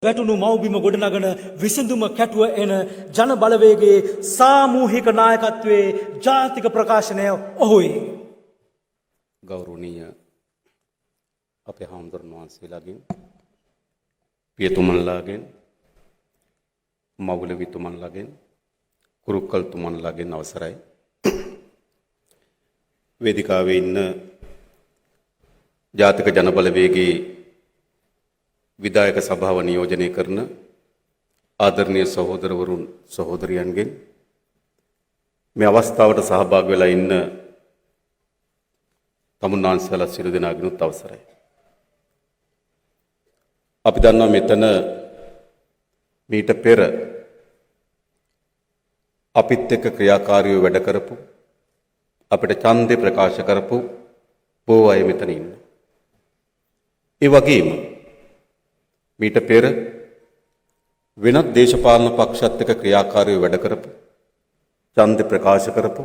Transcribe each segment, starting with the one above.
වැටුණු මව්බිම ගොඩනගන විසඳුම කැටුව එන ජන බලවේගයේ සාමූහික නායකත්වයේ ජාතික ප්‍රකාශනය ඔහුයි. ගෞරවනීය අපේ හාමුදුරන් වහන්සේලාගෙන් පියතුමන්ලාගෙන් මවුලවිතුමන්ලාගෙන් කුරුක්කල්තුමන්ලාගෙන් අවසරයි. වේදිකාවේ ඉන්න ජාතික ජනබලවේගයේ විධායක සභාව නියෝජනය කරන ආදරණීය සහෝදරවරුන් සහෝදරියන්ගෙන් මේ අවස්ථාවට සහභාගී වෙලා ඉන්න තමුන්නාන්සලා සියලු දෙනාගෙනුත් අවසරයි. අපි දන්නවා මෙතන මීට පෙර අපිත් එක්ක ක්‍රියාකාරීව වැඩ කරපු අපිට ඡන්දේ ප්‍රකාශ කරපු බොහෝ අය මෙතන ඉන්නවා. ඒ වගේම මීට පෙර වෙනත් දේශපාලන පක්ෂත් එක්ක ක්‍රියාකාරීව වැඩ කරපු ඡන්දේ ප්‍රකාශ කරපු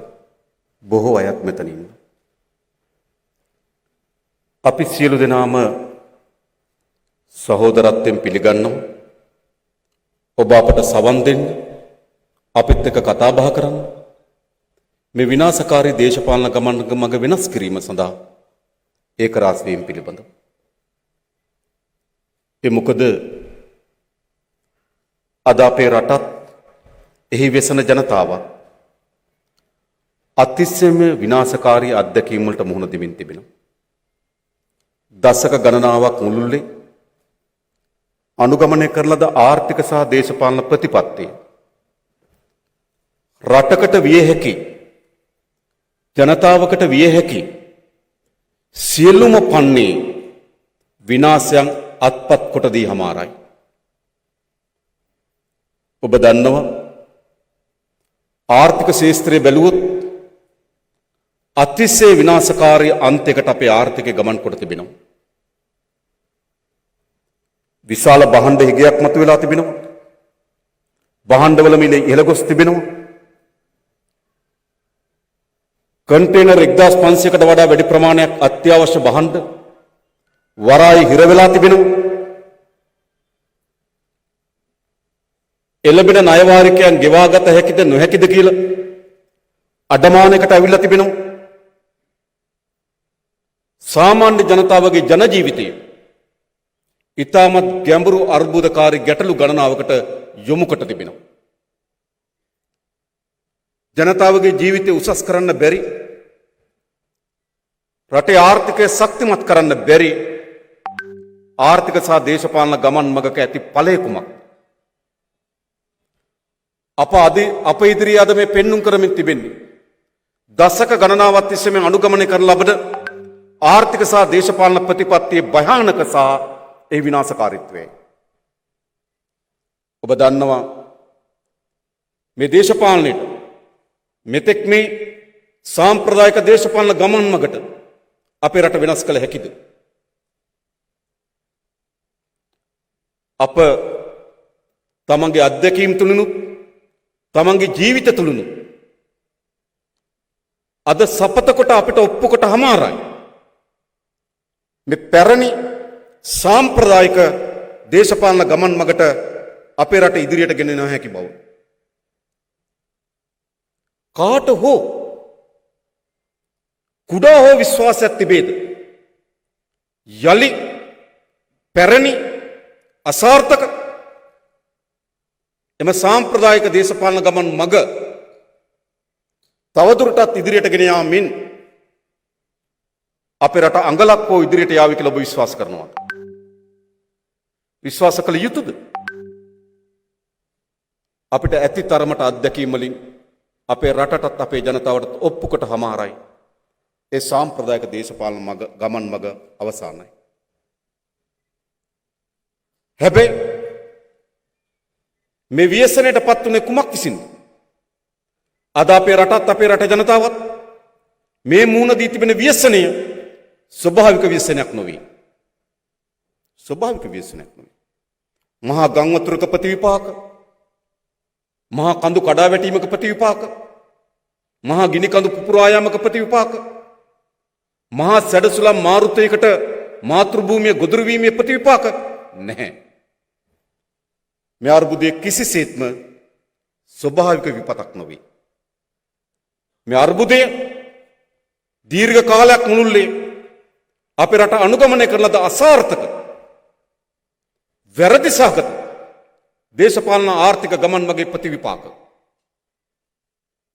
බොහෝ අයත් මෙතන ඉන්නවා. අපි සියලු දෙනාම සහෝදරත්වයෙන් පිළිගන්නවා. ඔබ අපට සවන් දෙන්න, අපිත් එක්ක කතා බහ කරන්න. මේ විනාශකාරී දේශපාලන ගමනක මඟ වෙනස් කිරීම සඳහා ඒක රාස් වීම පිළිබඳව. ඒ මොකද අද අපේ රටත් එහි වෙසෙන ජනතාවත් අතිශයම විනාශකාරී අත්දැකීම් වලට මුහුණ දෙමින් තිබෙනවා. දශක ගණනාවක් මුළුල්ලේ අනුගමනය කරන ලද ආර්ථික සහ දේශපාලන ප්‍රතිපත්තිය රටකට විය හැකි, ජනතාවකට විය හැකි සියලුම පන්නේ විනාශයන් අත්පත් කොට දී හමාරයි. ඔබ දන්නවා ආර්ථික ශාස්ත්‍රයේ බැලුවොත් අතිශය විනාශකාරී අන්තයකට අපේ ආර්ථිකය ගමන් කොට තිබෙනවා. විශාල භාණ්ඩ හිගයක් මතුවලා තිබෙනවා. භාණ්ඩවල මිල ඉහළ ගොස් තිබෙනවා. කන්ටේනර් 1500කට වඩා වැඩි ප්‍රමාණයක් අත්‍යවශ්‍ය භාණ්ඩ වරායි හිර වෙලා තිබෙනවා. එළඹෙන ණයවාරිකයන් ගෙවාගත හැකිද නොහැකිද කියලා අඩමානයකට අවිල්ලා තිබෙනවා. සාමාන්‍ය ජනතාවගේ ජන ජීවිතය ඉතාමත් ගැඹුරු අර්බුදකාරී ගැටලු ගණනාවකට යොමු කොට තිබෙනවා. ජනතාවගේ ජීවිතය උසස් කරන්න බැරි, රටේ ආර්ථිකය ශක්තිමත් කරන්න බැරි ආර්ථික සහ දේශපාලන ගමන් මගක ඇති ඵලය කුමක්? අප ඉදිරියේ අද මේ පෙන්눔 කරමින් තිබෙන්නේ දශක ගණනාවක් තිස්සේ මේ අනුගමනය කරන ලබන ආර්ථික සහ දේශපාලන ප්‍රතිපත්තියේ භයානක සහ ඒ විනාශකාරීත්වයයි. ඔබ දන්නවා මේ දේශපාලනයේ මෙතෙක් මේ සාම්ප්‍රදායික දේශපාලන ගමන් මගට අපේ රට වෙනස් කළ හැකිද? අප තමන්ගේ අත්දැකීම් තුලිනුත් තමන්ගේ ජීවිත තුලිනුත් අද සපත කොට අපිට ඔප්පු කොට හමාරයි. මේ පැරණි සාම්ප්‍රදායික දේශපාලන ගමන් මගට අපේ රට ඉදිරියට ගෙන යන හැකි බව. කාට හෝ කුඩා හෝ විශ්වාසයක් තිබේද? යලි පැරණි අසාර්ථක එම සාම්ප්‍රදායික දේශපාලන ගමන් මග තවදුරටත් ඉදිරියට ගෙන යාමෙන් අපේ රට අඟලක් හෝ ඉදිරියට යාවි කියලා ඔබ විශ්වාස කරනවා. විශ්වාස කළ යුතුද? අපිට ඇති තරමට අත්දැකීම් වලින් අපේ රටටත් අපේ ජනතාවටත් ඔප්පු කොට හමාරයි. ඒ සාම්ප්‍රදායික දේශපාලන ගමන් මග අවසానයි. හැබැයි මේ ව්‍යසනයට පත් වුණේ කුමක් විසින්ද? අද අපේ රටත් අපේ රට ජනතාවත් මේ මූණ දී තිබෙන ව්‍යසනය ස්වභාවික ව්‍යසනයක් නොවේ. ස්වභාවික ව්‍යසනයක් නොවේ. මහා ගම් වතුරක ප්‍රතිවිපාක, මහා කඳු කඩා වැටීමක ප්‍රතිවිපාක, මහා ගිනි කඳු පුපුරා යාමක ප්‍රතිවිපාක, මහා සැඩසුලම් මාරුතයකට මාතෘ භූමිය ගොදුරු වීමේ ප්‍රතිවිපාක නැහැ. මේ අර්බුදය කිසිසේත්ම ස්වභාවික විපතක් නොවේ. මේ අර්බුදය දීර්ඝ කාලයක් මුළුල්ලේ අපේ රට අනුගමනය කරන ලද අසාර්ථක වැරදි සහගත දේශපාලන ආර්ථික ගමන් වගේ ප්‍රතිවිපාක.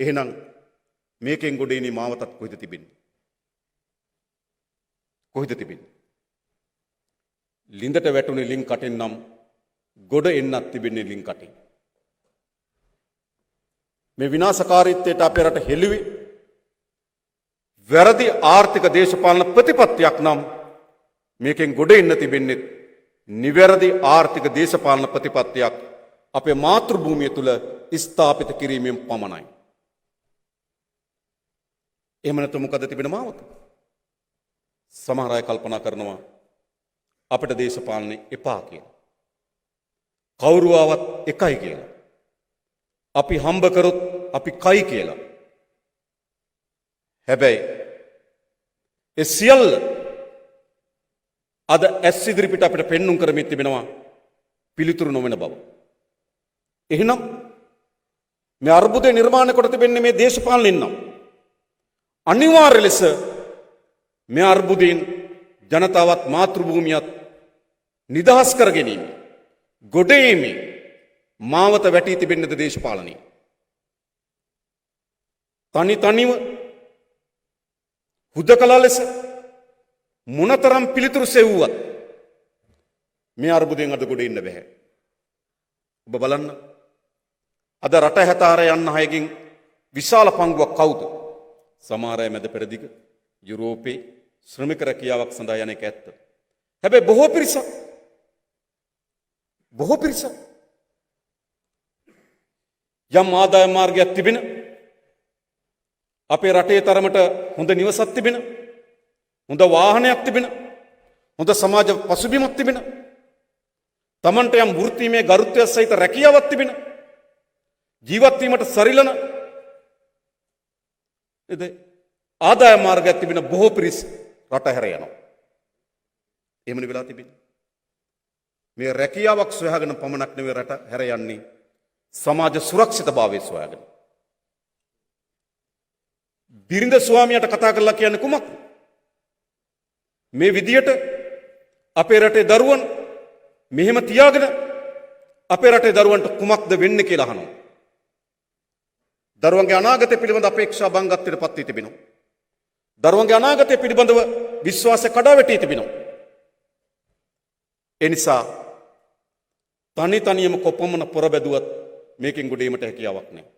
එහෙනම් මේකෙන් ගොඩ එන්නේ මාවතත් කොහෙද තිබෙන්නේ? කොහෙද තිබෙන්නේ? ලින්දට වැටුනේ ලින් කටෙන් නම් ගොඩ එන්නත් තිබෙන්නේ ලින් කටෙන්. මේ විනාශකාරීත්වයට අපේ රට හෙළුවේ වැරදි ආර්ථික දේශපාලන ප්‍රතිපත්තියක් නම් මේකෙන් ගොඩ එන්න තිබෙන්නේ නිවැරදි ආර්ථික දේශපාලන ප්‍රතිපත්තියක් අපේ මාතෘ භූමිය තුල ස්ථාපිත කිරීමෙන් පමණයි. එහෙම නැත්නම් මොකද තිබෙන මාවත? සමහර අය කල්පනා කරනවා අපිට දේශපාලනේ එපා කියලා. කවුරු ආවත් එකයි කියලා. අපි හම්බ කරොත් අපි කයි කියලා. හැබැයි ඒ සියල්ල අද ඇස් ඉදිරිපිට අපිට පෙන්눔 කරමින් තිබෙනවා පිළිතුරු නොවන බව. එහෙනම් මේ අර්බුදය නිර්මාණය කොට තිබෙන්නේ මේ දේශපාලනෙන් නම් අනිවාර්ය ලෙස මේ අර්බුදයෙන් ජනතාවත් මාතෘ භූමියත් නිදහස් කර ගැනීම ගොඩේීමේ මාවත වැටී තිබෙන්නේද දේශපාලනයේ. තනිව හුදකලා ලෙස මොනතරම් පිළිතුරු සෙව්වත් මේ අර්බුදයෙන් අද ගොඩ එන්න බෑ. ඔබ බලන්න අද රට හැතාර යන්න අයගෙන් විශාල පංගුවක් කවුද? සමහර අය මැද පෙරදිග යුරෝපේ ශ්‍රමික රැකියාවක් සඳහා යන එක ඇත්ත. හැබැයි බොහෝ පිරිසක් යම් ආදාය මාර්ගයක් තිබෙන අපේ රටේ තරමට හොඳ නිවසක් තිබෙන හොඳ වාහනයක් තිබෙන හොඳ සමාජ පසුබිමක් තිබෙන තමන්ට යම් වෘත්තීමේ ගරුත්වය සහිත රැකියාවක් තිබෙන ජීවත් වීමට සරිලන එද ආදාය මාර්ගයක් තිබෙන බොහෝ පිරිස් රට හැර යනවා. එහෙමනේ වෙලා තිබෙන්නේ. මේ රැකියාවක් සොයාගෙන පමණක් නෙවෙයි රට හැර යන්නේ සමාජ සුරක්ෂිතභාවය සොයාගෙන. බිරිඳ ස්වාමියාට කතා කරලා කියන්නේ කුමක්ද? මේ විදියට අපේ රටේ දරුවන් මෙහෙම තියාගෙන අපේ රටේ දරුවන්ට කුමක්ද වෙන්නේ කියලා අහනවා. දරුවන්ගේ අනාගතය පිළිබඳ අපේක්ෂා බංගත්වයට පත් වී තිබෙනවා. දරුවන්ගේ අනාගතය පිළිබඳව විශ්වාසය කඩා වැටී තිබෙනවා. ඒ නිසා තනියම කොපමණ පොර බැදුවත් මේකෙන් ගොඩීමට හැකියාවක් නැහැ.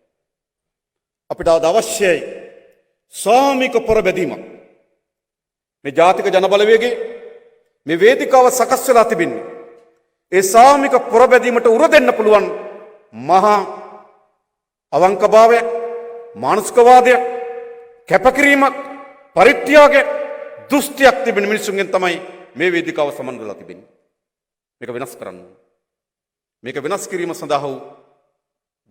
අපිට අවශ්‍යයි සාමික පොර බැදීමක්. මේ ජාතික ජනබලවේගයේ මේ වේදිකාව සකස් වෙලා තිබෙන්නේ ඒ සාමික පොර බැදීමට උර දෙන්න පුළුවන් මහා අවංකභාවයක්, මානසිකවාදයක්, කැපකිරීමක්, පරිත්‍යාගයක්, දුස්තියක් තිබෙන මිනිසුන්ගෙන් තමයි මේ වේදිකාව සමන්වලා තිබෙන්නේ. මේක වෙනස් කරන්න. මේක වෙනස් කිරීම සඳහා වූ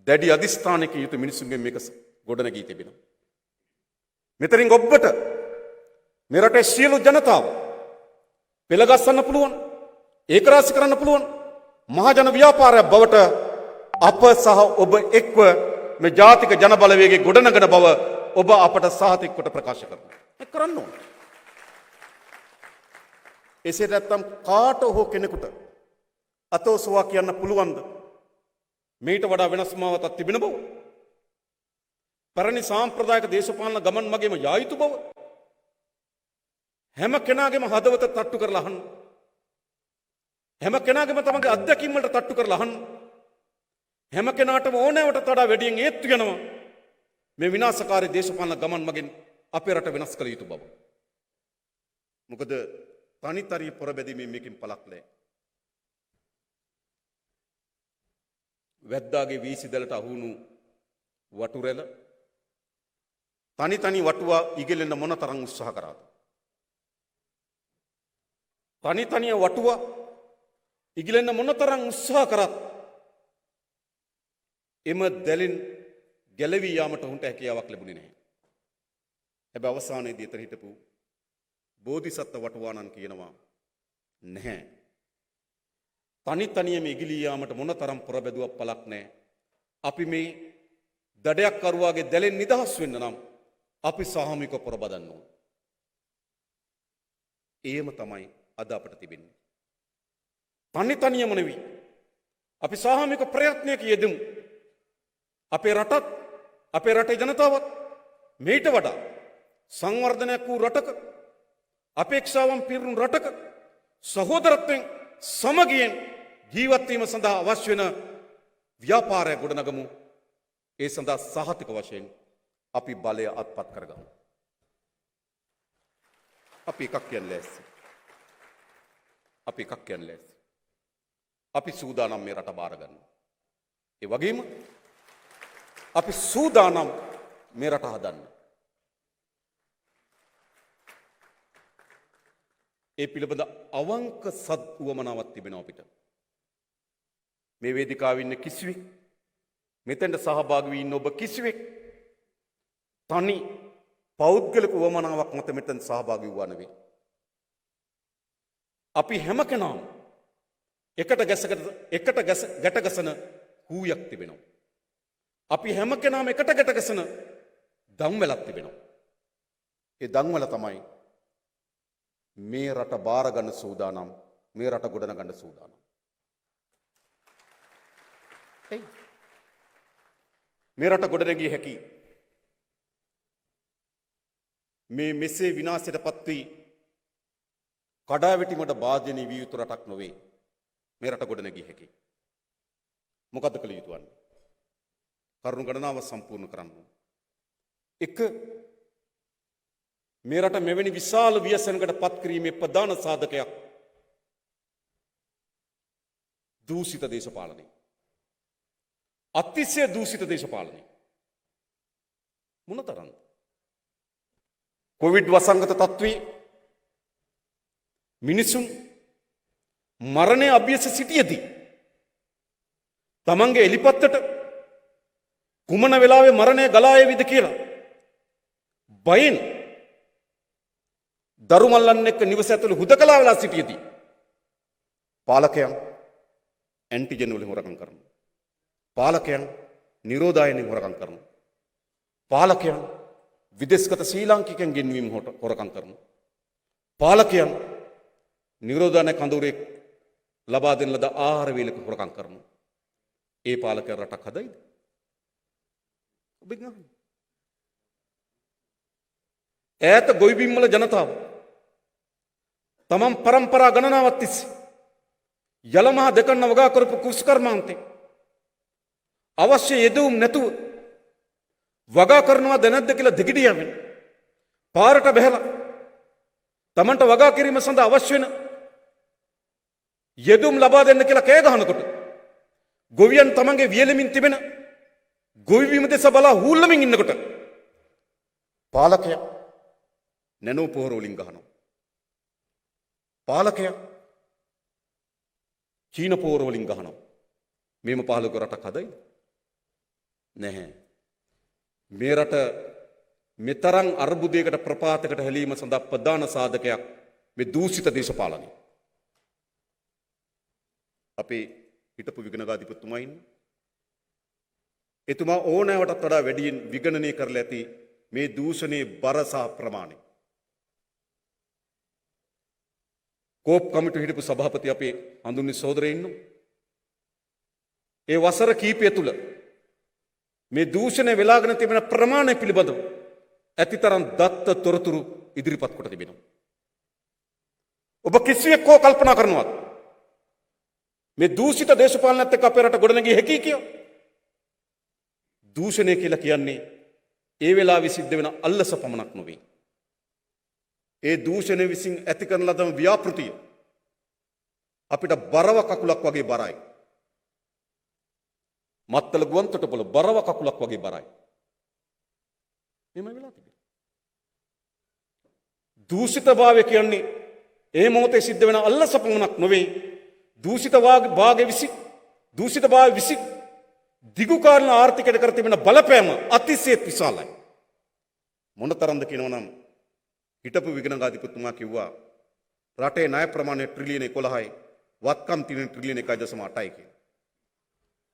දැඩි අධිෂ්ඨානයක යුතු මිනිසුන්ගෙන් මේක ගොඩනගී තිබෙනවා. මෙතනින් ඔබට මේ රටේ සියලු ජනතාව පෙළගස්සන්න පුළුවන්, ඒකරාශී කරන්න පුළුවන් මහජන ව්‍යාපාරයක් බවට අප සහ ඔබ එක්ව මේ ජාතික ජන බලවේගයේ ගොඩනගන බව ඔබ අපට සාතික කොට ප්‍රකාශ කරනවා. ඒක කරන්න ඕන. එසේ නැත්නම් කාට හෝ කෙනෙකුට අතෝසවා කියන්න පුළුවන්ද? මේට වඩා වෙනස් මාවතක් තිබෙන බව. පරණි සාම්ප්‍රදායික දේශපාලන ගමන් මගේම යා යුතු බව. හැම කෙනාගේම හදවත තට්ටු කරලා අහන්න. හැම කෙනාගේම තමන්ගේ අත්දැකීම් වලට තට්ටු කරලා අහන්න. හැම කෙනාටම ඕනෑවට වඩා වැඩියෙන් ඒත්තු වෙනවා මේ විනාශකාරී දේශපාලන ගමන් මගින් අපේ රට වෙනස් කළ යුතු බව. මොකද තනිතරිය පොර බැදීමෙන් මේකෙන් පළක් නැහැ. වැද්දාගේ වීසිදලට අහුණු වටුරැල තනි වටුවා ඉගෙලෙන්න මොන තරම් උත්සාහ කරාද? තනිය වටුවා ඉගෙලෙන්න මොන තරම් උත්සාහ කරත් එම දැලින් ගැලවී යාමට උන්ට හැකියාවක් ලැබුණේ නැහැ. හැබැයි අවසානයේදී එතන හිටපු බෝධිසත්ව වටුවාණන් කියනවා නැහැ. තනි තනියම ඉගිලී යාමට මොනතරම් පොරබැදුවක් පළක් නැහැ. අපි මේ දඩයක් කරුවාගේ දැලෙන් නිදහස් වෙන්න නම් අපි සාමූහික පොරබදන්න ඕන. ඒම තමයි අද අපට තිබෙන්නේ. තනි තනියම නෙවෙයි. අපි සාමූහික ප්‍රයත්නයක යෙදෙමු. අපේ රටත් අපේ රටේ ජනතාවත් මේට වඩා සංවර්ධනයක් වූ රටක අපේක්ෂාවන් පිරුණු රටක සහෝදරත්වයෙන් සමගියෙන් ජීවත් වීම සඳහා අවශ්‍ය වෙන ව්‍යාපාරය ගොඩනගමු. ඒ සඳහා සහතික වශයෙන් අපි බලය අත්පත් කරගමු. අපි එකක් කියන්නේ ලෑස්ති. අපි එකක් කියන්නේ ලෑස්ති. අපි සූදානම් මේ රට බාර ගන්න. ඒ වගේම අපි සූදානම් මේ රට හදන්න. ඒ පිළිබඳ අවංක සත් උවමනාවක් තිබෙනවා අපිට. මේ වේදිකාවේ ඉන්න කිසිවෙක්, මෙතෙන්ට සහභාගී වී ඉන්න ඔබ කිසිවෙක් තනි පෞද්ගලික උවමනාවක් මත මෙතෙන් සහභාගී වුණා නෙවෙයි. අපි හැම කෙනාම එකට ගැටගසන හූයක් තිබෙනවා. අපි හැම කෙනාම එකට ගැටගසන දම්වැලක් තිබෙනවා. ඒ දම්වැල තමයි මේ රට බාර ගන්න සූදානම්, මේ රට ගොඩනගන්න සූදානම්. මේ රට ගොඩනැගිය හැකි මේ මෙසේ විනාශයට පත් වී කඩාවැටීමට භාජනය විය යුතු රටක් නොවේ. මේ රට ගොඩනැගිය හැකි. මොකද කළ යුතු වන්නේ? කරුණු ගණනාව සම්පූර්ණ කරන්න. එක, මේ රට මෙවැනි විශාල ව්‍යසනකට පත් කිරීමේ ප්‍රධාන සාධකයක් දූෂිත දේශපාලනය. අතිශය දූෂිත දේශපාලනය. මොනතරම්ද? කොවිඩ් වසංගත තත්ත්වයේ මිනිසුන් මරණය අභ්‍යස සිටියදී තමන්ගේ එලිපත්තට කුමන වෙලාවේ මරණය ගලා එවිද කියලා බයෙන් දරුමල්ලන් එක්ක නිවස ඇතුළේ හුදකලා වෙලා සිටියදී පාලකයන් ඇන්ටිජන් වලින් හොරකම් කරනවා. පාලකයන් නිරෝධායනෙන් හොරකම් කරනවා. පාලකයන් විදේශගත ශ්‍රී ලාංකිකයන් ගෙන්වීම හොරකම් කරනවා. පාලකයන් නිරෝධායන කඳවුරේ ලබා දෙන ලද ආහාර වේලක හොරකම් කරනවා. ඒ පාලකයන් රටක් හදයිද? ඔබ ගන්න. ඈත ගොවිබිම්වල ජනතාව තමන් පරම්පරා ගණනාවක් තිස්සේ යලමහා දෙකන්න වගා කරපු කුෂ්කර්මාන්තේ අවශ්‍ය යෙදවුම් නැතුව වගා කරනවාද නැද්ද කියලා දෙගිඩියවෙන් පාරට බැහැලා තමන්ට වගා කිරීම සඳහා අවශ්‍ය වෙන යෙදුම් ලබා දෙන්න කියලා කෑ ගහනකොට ගොවියන් තමන්ගේ වියලමින් තිබෙන ගොවිබිම දෙස බලා හූල්ලමින් ඉන්නකොට පාලකයා නැනෝ පොහොර වලින් ගහනවා. පාලකයා චීන පොහොර වලින් ගහනවා. මේම පාලක රටක් හදයිද? නැහැ. මේ රට මෙතරම් අර්බුදයකට ප්‍රපාතයකට හැලීම සඳහා ප්‍රධාන සාධකයක් මේ දූෂිත දේශපාලනය. අපේ හිටපු විගණකාධිපතිතුමා ඉන්නේ. එතුමා ඕනෑවටත් වඩා වැඩියෙන් විගණනය කරලා ඇති මේ දූෂණයේ බර සහ ප්‍රමාණය. කෝප් කමිටු හිටපු සභාපති අපේ හඳුන්වන සහෝදරයෙක් ඉන්නවා. ඒ වසර කීපය තුල මේ දූෂණය වෙලාගෙන තිබෙන ප්‍රමාණය පිළිබඳව ඇතිතරම් දත්ත තොරතුරු ඉදිරිපත් කොට තිබෙනවා. ඔබ කිසියෙක් හෝ කල්පනා කරනවද මේ දූෂිත දේශපාලනයත් එක්ක අපේ රට ගොඩනගිය හැකි කියලා? දූෂණය කියලා කියන්නේ ඒ වෙලාවේ සිද්ධ වෙන අල්ලස පමණක් නොවේ. ඒ දූෂණය විසින් ඇති කරන ලදම ව්‍යාපෘතිය අපිට බරව කකුලක් වගේ බරයි. මත්තල ගුවන්තොටුපොළ බරව කකුලක් වගේ බරයි. එහෙම වෙලා තිබෙනවා. දූෂිතභාවය කියන්නේ ඒ මොහොතේ සිද්ධ වෙන අල්ලස පමණක් නොවේ. දූෂිතභාවය විසින් දිගුකාලීන ආර්ථිකයට කර තිබෙන බලපෑම අතිශය විශාලයි. මොනතරම්ද කියනවනම් හිටපු විගණකාධිපතිතුමා කිව්වා රටේ ණය ප්‍රමාණය ට්‍රිලියන 11යි වත්කම් තියෙන ට්‍රිලියන 1.8යි කියලා.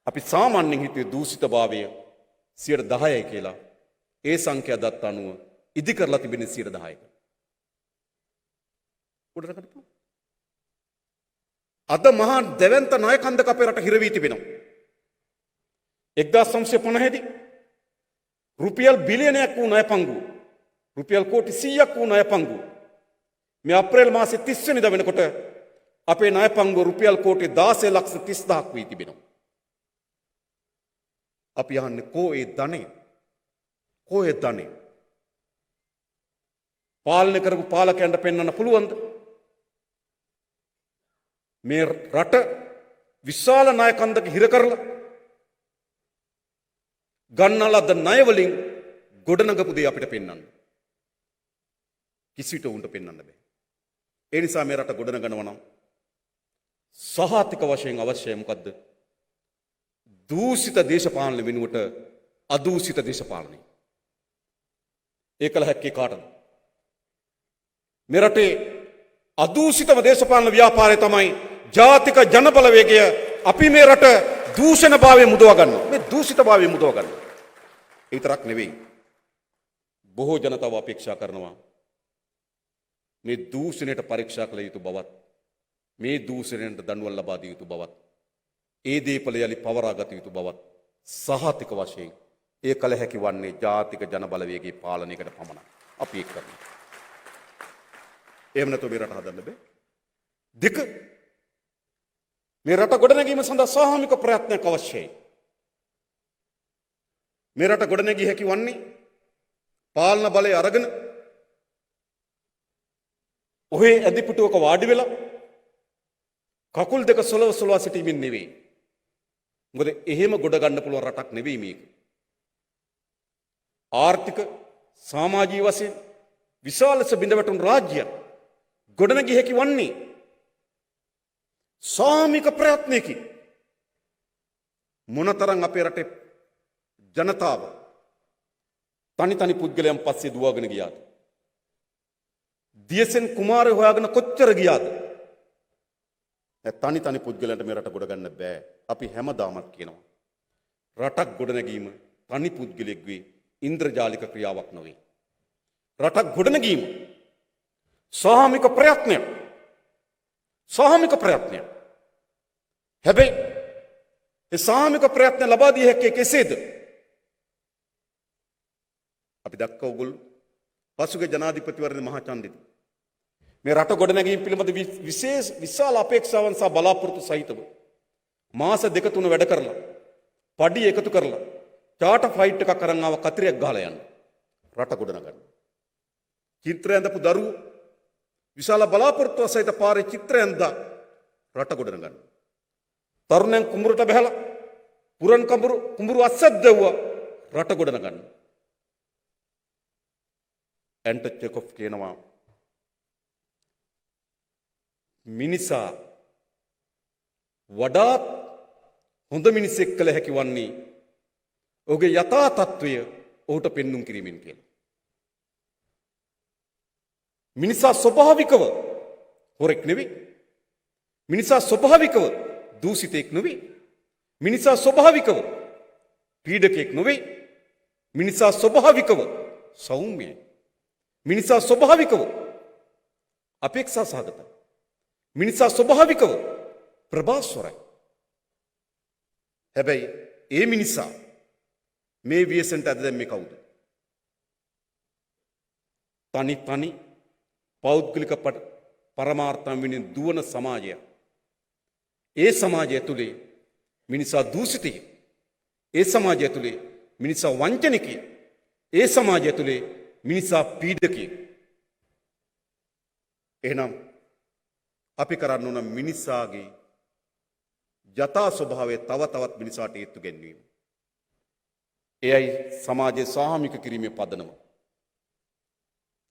අපි සාමාන්‍යයෙන් හිතුවේ දූෂිතභාවය 10%යි කියලා. ඒ සංඛ්‍යා දත්ත අනුව ඉදි කරලා තිබෙන්නේ 10%ක. උඩට කරපු. අද මහා දෙවන්ත ණය කන්දක අපේ රට හිර වී තිබෙනවා. 1950 දී රුපියල් බිලියනයක් වූ ණය පංගුව රුපියල් කෝටි 100ක් වූ ණය පංගුව මේ අප්‍රේල් මාසේ 30 වෙනිදා වෙනකොට අපේ ණය පංගුව රුපියල් කෝටි 16,30,000ක් වී තිබෙනවා. අපි අහන්නේ කෝ ඒ ධනෙ? කෝ ඒ ධනෙ? පාලනය කරපු පාලකයන්ට පෙන්වන්න පුළුවන්ද? මේ රට විශාල ණය කන්දක හිර කරලා ගන්නලද ණය වලින් ගොඩනගපු දේ අපිට පෙන්වන්න. කිසිට උන්ට පෙන්වන්න බෑ. ඒ නිසා මේ රට ගොඩනගනවා නම් සහාතික වශයෙන් අවශ්‍යයි මොකද්ද? දූෂිත දේශපාලන වෙනුවට අදූෂිත දේශපාලනය. ඒකල හැක්කේ කාටද? මේ රටේ අදූෂිතම දේශපාලන ව්‍යාපාරය තමයි ජාතික ජනබලවේගය. අපි මේ රට දූෂණභාවයෙන් මුදවා ගන්නවා. මේ දූෂිතභාවයෙන් මුදවා ගන්නවා. ඒ විතරක් නෙවෙයි. බොහෝ ජනතාව අපේක්ෂා කරනවා මේ දූෂණයට පරීක්ෂා කළ යුතු බවත්, මේ දූෂණයට දඬුවම් ලබා දිය යුතු බවත්, ඒ දේපල යලි පවරාගත යුතු බවත් සහතික වශයෙන් ඒ කල හැකි වන්නේ ජාතික ජනබලවේගයේ පාලනයකට පමණයි. අපි ඒක කරනවා. එහෙම නැත්නම් මේ රට හදන්න බෑ. දෙක, මේ රට ගොඩනැගීම සඳහා සාමූහික ප්‍රයත්නයක් අවශ්‍යයි. මේ රට ගොඩනැගී හැකි වන්නේ පාලන බලය අරගෙන ඔහේ ඇදිපිටුවක වාඩි වෙලා කකුල් දෙක සොලවා සිටීමෙන් නෙවෙයි. මොකද එහෙම ගොඩ ගන්න පුළුවන් රටක් නෙවෙයි මේක. ආර්ථික සමාජීය වශයෙන් විශාල ලෙස බිඳ වැටුණු රාජ්‍යයක් ගොඩනැගී හැකි වන්නේ සාමික ප්‍රයත්නයකින්. මොනතරම් අපේ රටේ ජනතාව තනි පුද්ගලයන් පස්සේ දුවගෙන ගියාද? දියසෙන් කුමාරය හොයාගෙන කොච්චර ගියාද? තනි පුද්ගලයන්ට මේ රට ගොඩ ගන්න බෑ. අපි හැමදාමත් කියනවා රටක් ගොඩනැගීම තනි පුද්ගලයෙක්ගේ ඉන්ද්‍රජාලික ක්‍රියාවක් නොවේ. රටක් ගොඩනැගීම සාමික ප්‍රයත්නයක්. සාමික ප්‍රයත්නයක්. හැබැයි ඒ සාමික ප්‍රයත්න ලබා දිය හැක්කේ කෙසේද? අපි දැක්ක ඕගොල්ලෝ පසුගිය ජනාධිපතිවරණ මහාචන්දිත මේ රට ගොඩනැගීම පිළිබඳ විශාල අපේක්ෂාවන් සහ බලාපොරොත්තු සහිතව මාස 2-3 වැඩ කරලා පඩි එකතු කරලා චාටර් ෆ්ලයිට් එකක් අරන් ආව කතරයක් ගහලා යන්න රට ගොඩනගන්න. චිත්‍රය ඇඳපු දරුවෝ විශාල බලාපොරොත්තු සහිත පාරේ චිත්‍රය ඇඳලා රට ගොඩනගන්න. තරුණයන් කුඹුරට බහලා පුරන් කුඹුරු අස්සක් දෙව්වා රට ගොඩනගන්න. ඇන්ටන් චෙකොව් කියනවා මිනිසා වඩාත් හොඳ මිනිසෙක් කළ හැකි වන්නේ ඔහුගේ යථා තත්ත්වය ඔහුට පෙන්눔 කිරීමෙන් කියලා. මිනිසා ස්වභාවිකව හොරෙක් නෙවෙයි. මිනිසා ස්වභාවිකව දූෂිතෙක් නෙවෙයි. මිනිසා ස්වභාවිකව පීඩකෙක් නෙවෙයි. මිනිසා ස්වභාවිකව සෞම්‍යයි. මිනිසා ස්වභාවිකව අපේක්ෂා සහගතයි. මිනිසා ස්වභාවිකව ප්‍රභාස්වරයි. හැබැයි ඒ මිනිසා මේ ව්‍යසනට අද දැම්මේ කවුද? තනි පෞද්ගලික පරමාර්ථම් වෙනින් දුවන සමාජය. ඒ සමාජය තුලේ මිනිසා දූෂිතයි. ඒ සමාජය තුලේ මිනිසා වංචනිකයි. ඒ සමාජය තුලේ මිනිසා පීඩකයි. එහෙනම් අපි කරන්න ඕන මිනිසාගේ යථා ස්වභාවය තව තවත් මිනිසාට ඒත්තු ගැන්වීම. එයයි සමාජයේ සාමික කිරීමේ පදනම.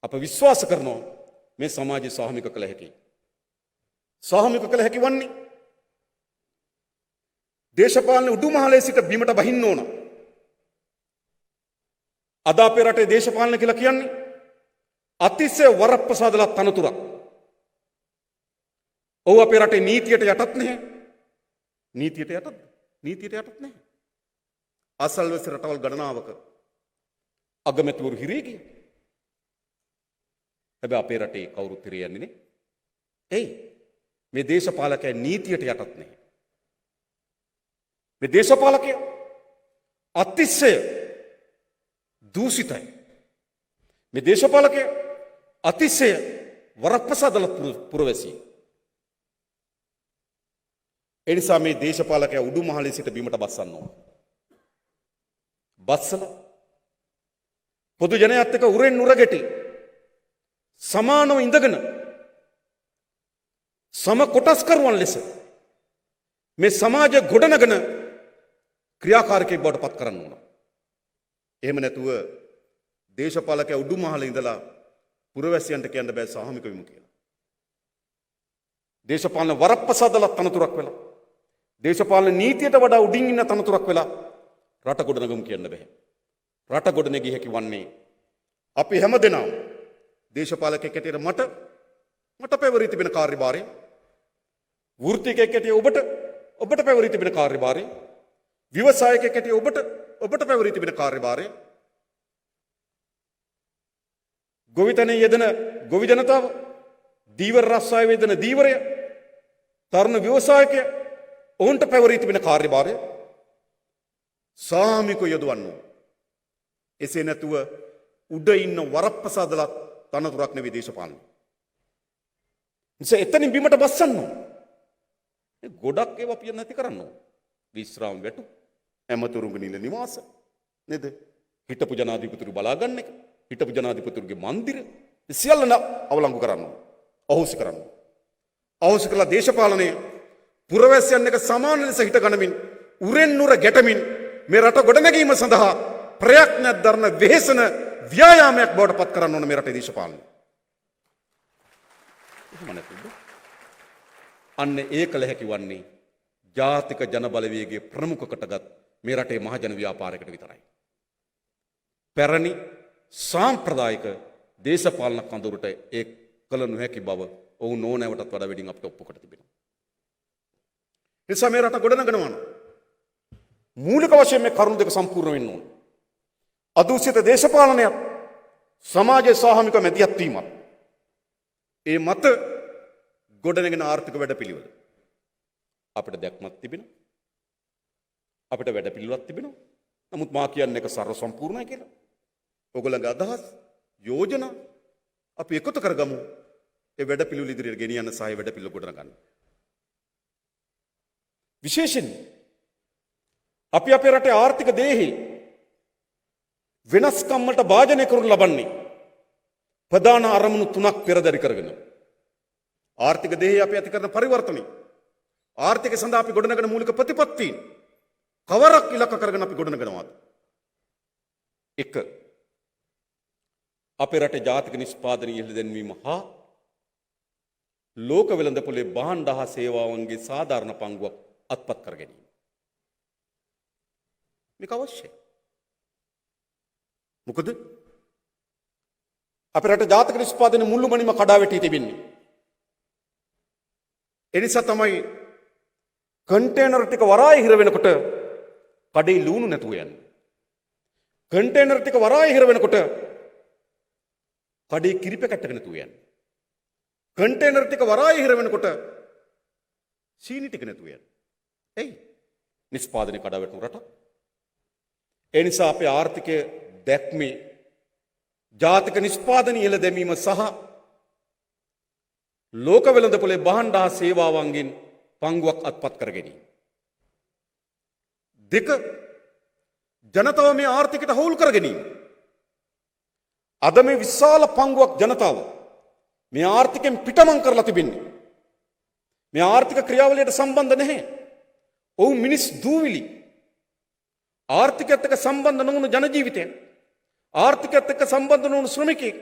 අප විශ්වාස කරනවා මේ සමාජයේ සාමික කළ හැකි. සාමික කළ හැකි වන්නේ දේශපාලන උඩුමහලේ සිට බිමට බහින්න ඕන. අද අපේ රටේ දේශපාලන කියලා කියන්නේ අතිශය වරප්‍රසාදලත් තනතුරක්. ඔව් අපේ රටේ නීතියට යටත් නැහැ. නීතියට යටත්? නීතියට යටත් නැහැ. අසල්වැසි රටවල් ගණනාවක අගමැතිවරු හිරේ ගියා. හැබැයි අපේ රටේ කවුරුත් හිරේ යන්නේ නේ. එයි මේ දේශපාලකයන් නීතියට යටත් නැහැ. මේ දේශපාලකයෝ අතිශය දූෂිතයි. මේ දේශපාලකයෝ අතිශය වරප්‍රසාදල පුරවැසියෝ. ඒ නිසා මේ දේශපාලකයා උඩුමහලේ සිට බිමට බස්සන්න ඕන. බස්සලා පොදු ජනයාත් එක්ක උරෙන් උර ගැටි සමානව ඉඳගෙන සම කොටස්කරුවන් ලෙස මේ සමාජය ගොඩනගන ක්‍රියාකාරකයෙක් බවට පත් කරන්න ඕන. එහෙම නැතුව දේශපාලකයා උඩුමහලේ ඉඳලා පුරවැසියන්ට කියන්න බෑ සාහමික විමු කියලා. දේශපාලන වරප්‍රසාදලත් තනතුරක් වෙලා දේශපාලන නීතියට වඩා උඩින් ඉන්න තනතුරක් වෙලා රට ගොඩනගමු කියන්න බෑ. රට ගොඩනැගිය හැකි වන්නේ අපි හැමදෙනාම දේශපාලකයෙක් හැටියට මට පැවරී තිබෙන කාර්යභාරය, වෘත්තිකයෙක් හැටියට ඔබට පැවරී තිබෙන කාර්යභාරය, ව්‍යවසායකයෙක් හැටියට ඔබට පැවරී තිබෙන කාර්යභාරය, ගොවිතැනේ යෙදෙන ගොවි ජනතාව, දීවර රස්සාවේ යෙදෙන දීවරය, තරුණ ව්‍යවසායකය ඔවුන්ට පැවරී තිබෙන කාර්යභාරය සාමිකව යොදවන්න ඕන. එසේ නැතුව උඩ ඉන්න වරප්‍රසාදලත් තනතුරක් නෙවෙයි දේශපාලනය. නිසා එතනින් බිමට බස්සන්න ඕන. ගොඩක් ඒවා පිය නැති කරන්න ඕන. විශ්‍රාම වැටු, ඇමතුරුන්ගේ නිල නිවාස නේද? හිටපු ජනාධිපතිතුරු බලා ගන්න එක, හිටපු ජනාධිපතිතුරුගේ මන්දිර සියල්ල අවලංගු කරන්න ඕන. අහෝසි කරන්න ඕන. අහෝසි කළා දේශපාලනය පුරවැසියන් එක සමාන ලෙස හිට ගනිමින් උරෙන් නුර ගැටමින් මේ රට ගොඩනැගීම සඳහා ප්‍රයත්නයක් දරන වෙහෙසන ව්‍යායාමයක් බවට පත් කරන්න ඕන මේ රටේ දේශපාලනය. එහෙම නැතුව අන්න ඒ කළ හැකි වන්නේ ජාතික ජන බලවේගයේ ප්‍රමුඛ කොටගත් මේ රටේ මහජන ව්‍යාපාරයකට විතරයි. පැරණි සාම්ප්‍රදායික දේශපාලන කඳවුරට ඒ කළ නොහැකි බව ඔවුන් ඕනෑවටත් වඩා වැඩින් අපිට ඔප්පු කොට තිබෙනවා. නිසා මේ රට ගොඩනගනවා නම් මූලික වශයෙන් මේ කරුණු දෙක සම්පූර්ණ වෙන්න ඕන. අදූෂිත දේශපාලනයත් සමාජයේ සාහමික මැදිහත් වීමත් ඒ මත ගොඩනගෙන ආර්ථික වැඩපිළිවෙල අපිට දැක්මක් තිබෙනවා. අපිට වැඩපිළිවෙලක් තිබෙනවා. නමුත් මා කියන්නේ එක සර්ව සම්පූර්ණයි කියලා. ඔයගොල්ලන්ගේ අදහස් යෝජනා අපි එකතු කරගමු. ඒ වැඩපිළිවෙල ඉදිරියට ගෙනියන්න සහ වැඩපිළිවෙල ගොඩනගන්න. විශේෂයෙන් අපි අපේ රටේ ආර්ථික දේහි වෙනස්කම් වලට භාජනය කරනු ලබන්නේ ප්‍රධාන අරමුණු තුනක් පෙරදරි කරගෙන. ආර්ථික දේහි අපි ඇති කරන පරිවර්තනය, ආර්ථිකය සඳහා අපි ගොඩනගන මූලික ප්‍රතිපත්තීන් කවරක් ඉලක්ක කරගෙන අපි ගොඩනගනවාද? එක, අපේ රටේ ජාතික නිෂ්පාදනය ඉහළ දැන්වීම හා ලෝක වෙළඳපොලේ භාණ්ඩ හා සේවාවන්ගේ සාධාරණ පංගුවක් අත්පත් කර ගැනීම. මේක අවශ්‍යයි. මොකද අපේ රට ජාතික නිෂ්පාදනයේ මුළුමනින්ම කඩා වැටී තිබෙන්නේ. ඒ නිසා තමයි කන්ටේනර් ටික වරාය හිර වෙනකොට කඩේ ලුණු නැතුව යන්නේ. කන්ටේනර් ටික වරාය හිර වෙනකොට කඩේ කිරි පැකට් එක නැතුව යන්නේ. කන්ටේනර් ටික වරාය හිර වෙනකොට සීනි ටික නැතුව යන්නේ. එයි නිෂ්පාදනය කඩා වැටුණු රටක්. ඒ නිසා අපේ ආර්ථිකය දැක්මේ ජාතික නිෂ්පාදනය ඉහළ දැමීම සහ ලෝක වෙළඳපොලේ භාණ්ඩ හා සේවාවන්ගෙන් පංගුවක් අත්පත් කර ගැනීම. දෙක, ජනතාව මේ ආර්ථිකයට හවුල් කර ගැනීම. අද මේ විශාල පංගුවක් ජනතාව මේ ආර්ථිකයෙන් පිටමං කරලා තිබෙන්නේ. මේ ආර්ථික ක්‍රියාවලියට සම්බන්ධ නැහැ. ඔවුන් මිනිස් දූවිලි. ආර්ථිකයත් එක්ක සම්බන්ධ නොවුණු ජන ජීවිතය, ආර්ථිකයත් එක්ක සම්බන්ධ නොවුණු ශ්‍රමිකයෙක්,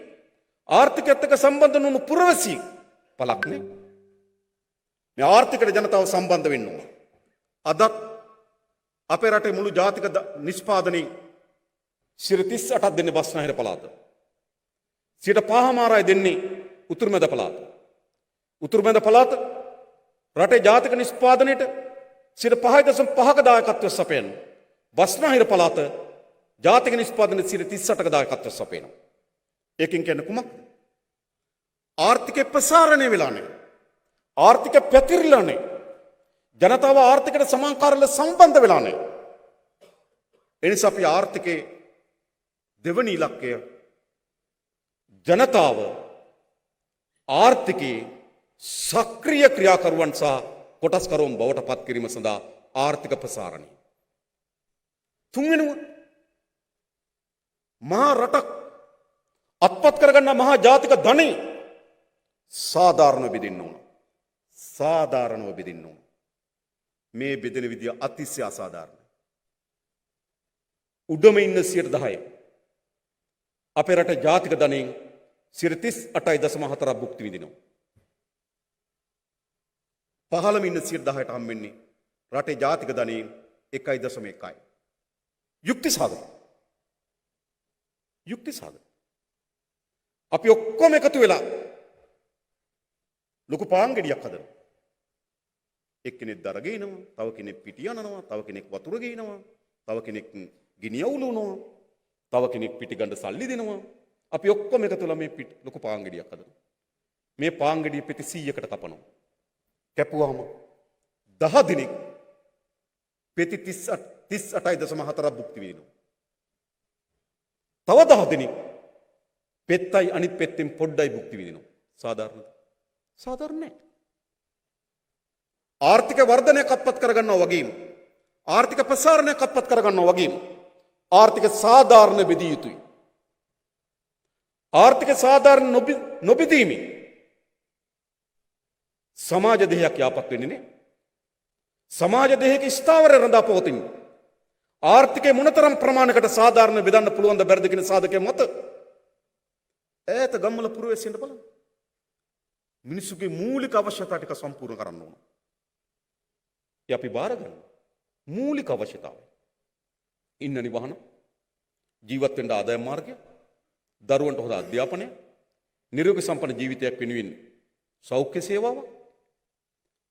ආර්ථිකයත් එක්ක සම්බන්ධ නොවුණු පුරවැසියෙක් පළක් නේ. මේ ආර්ථිකයට ජනතාව සම්බන්ධ වෙන්න ඕන. අදත් අපේ රටේ මුළු ජාතික නිෂ්පාදනයේ 38ක් දෙන්නේ බස්නාහිර පළාත. 5% දෙන්නේ උතුරු මැද පළාත. උතුරු මැද පළාත රටේ ජාතික නිෂ්පාදනයට 5.5ක දායකත්වය සපයන බස්නාහිර පළාත ජාතික නිෂ්පාදනයේ 38ක දායකත්වය සපයනවා. ඒකෙන් කියන්නේ කුමක්ද? ආර්ථිකය ප්‍රසාරණය වෙලා නැහැ. ආර්ථික පැතිරිලා නැහැ. ජනතාව ආර්ථිකයට සමාන්කාරව සම්බන්ධ වෙලා නැහැ. එනිසා අපි ආර්ථිකයේ දෙවනි ඉලක්කය ජනතාව ආර්ථිකයේ සක්‍රිය ක්‍රියාකරුවන් සහ කොටස්කරුවන් බවට පත් කිරීම සඳහා ආර්ථික ප්‍රසාරණය. තුන්වෙනුව මහා රටක් අත්පත් කරගන්න මහා ජාතික ධනෙ සාධාරණව බෙදෙන්න ඕන. සාධාරණව බෙදෙන්න ඕන. මේ බෙදෙන විදිය අතිශය අසාධාරණයි. උඩම ඉන්න 10% අපේ රට ජාතික ධනෙන් 38.4 භුක්ති විඳිනවා. පහළම ඉන්න 10%ට හම්බෙන්නේ රටේ ජාතික ධනෙන් 1.1. යුක්ති සාධක. යුක්ති සාධක. අපි ඔක්කොම එකතු වෙලා ලොකු පාංගෙඩියක් හදනවා. එක්කෙනෙක් දර ගේනවා, තව කෙනෙක් පිටි යනනවා, තව කෙනෙක් වතුර ගේනවා, තව කෙනෙක් ගිනි අවුලනවා, තව කෙනෙක් පිටි ගන්න සල්ලි දෙනවා. අපි ඔක්කොම එකතු වෙලා මේ ලොකු පාංගෙඩියක් හදනවා. මේ පාංගෙඩිය පෙති 100කට කපනවා. කැපුවාම 10 දිනක් පෙති 38.4 භුක්ති විඳිනවා. තව 10 දිනක් පෙත්තයි අනිත් පෙත්තෙන් පොඩ්ඩයි භුක්ති විඳිනවා. සාධාරණද? සාධාරණ නැහැ. ආර්ථික වර්ධනයක් අත්පත් කරගන්නවා වගේම ආර්ථික ප්‍රසාරණයක් අත්පත් කරගන්නවා වගේම ආර්ථික සාධාරණ බෙදිය යුතුයි. ආර්ථික සාධාරණ නොබෙදීමෙන් සමාජ දෙයක් යාපත් වෙන්නේ නැහැ. සමාජ දෙයක ස්ථාවරය රඳා පවතින්නේ. ආර්ථිකයේ මොනතරම් ප්‍රමාණයකට සාධාරණ බෙදන්න පුළුවන් ද බැරිද කියන සාධකයේ මත ඈත ගම්වල පුරවැසියන්ට බලන්න. මිනිසුගේ මූලික අවශ්‍යතා ටික සම්පූර්ණ කරන්න ඕන. ඒ අපි බාර ගන්න. මූලික අවශ්‍යතාවය. ඉන්න නිවහන, ජීවත් වෙන්න ආදායම් මාර්ගය, දරුවන්ට හොඳ අධ්‍යාපනය, නිරෝගී සම්පන්න ජීවිතයක් වෙනුවෙන් සෞඛ්‍ය සේවාව,